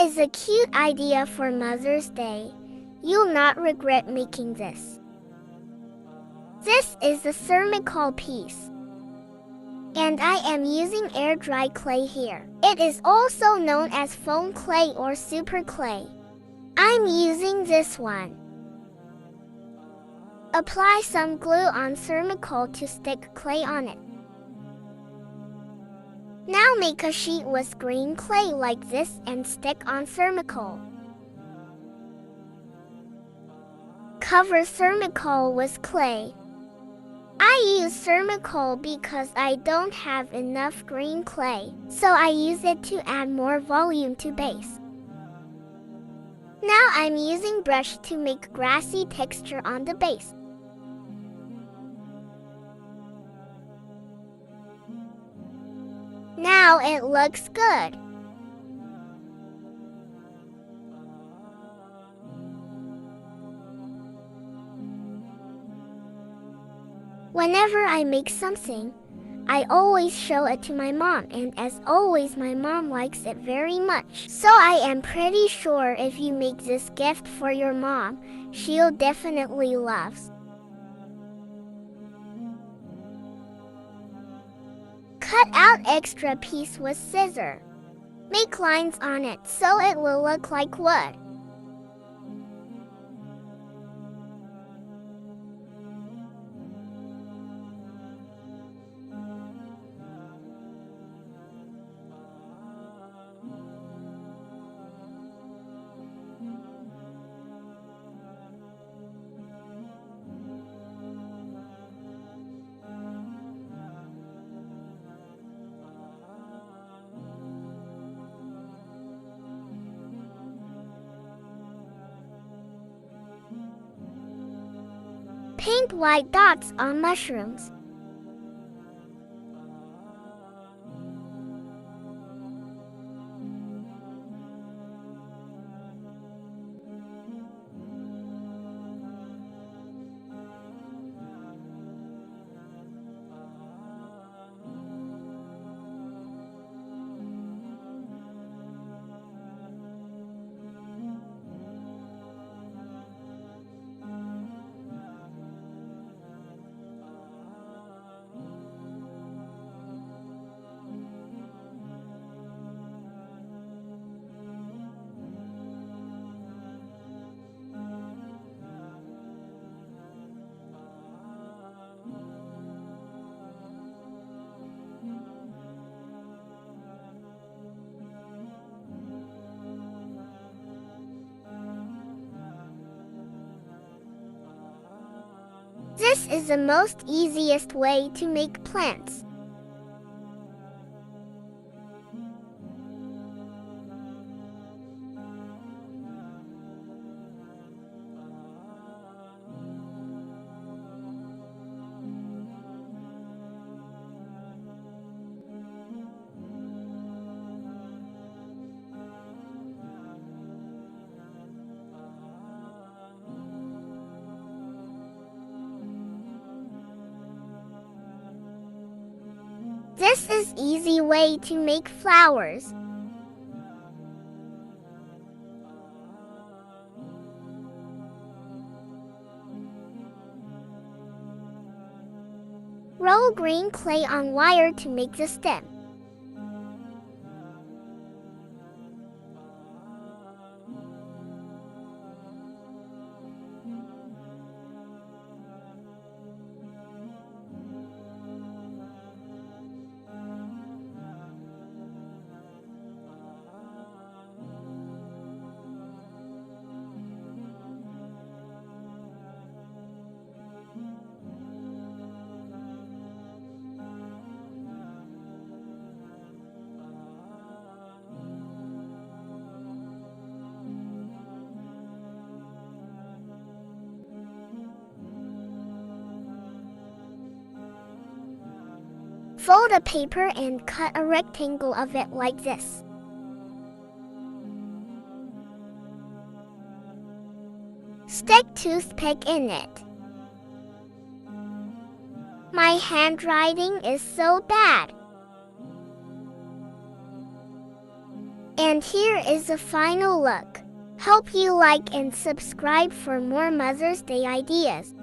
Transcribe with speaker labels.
Speaker 1: is a cute idea for Mother's Day. You'll not regret making this. This is a ceramical piece. And I am using air-dry clay here. It is also known as foam clay or super clay. I'm using this one. Apply some glue on ceramical to stick clay on it. Now make a sheet with green clay like this and stick on ceramical. Cover ceramical with clay. I use ceramical because I don't have enough green clay, so I use it to add more volume to base. Now I'm using brush to make grassy texture on the base. Now it looks good. Whenever I make something, I always show it to my mom, and as always my mom likes it very much. So I am pretty sure if you make this gift for your mom, she'll definitely love. Cut out extra piece with scissors. Make lines on it so it will look like wood. Paint white dots on mushrooms. This is the most easiest way to make plants. This is easy way to make flowers. Roll green clay on wire to make the stem. Fold a paper and cut a rectangle of it like this. Stick toothpick in it. My handwriting is so bad. And And here is a final look. Hope you like and subscribe for more Mother's Day ideas.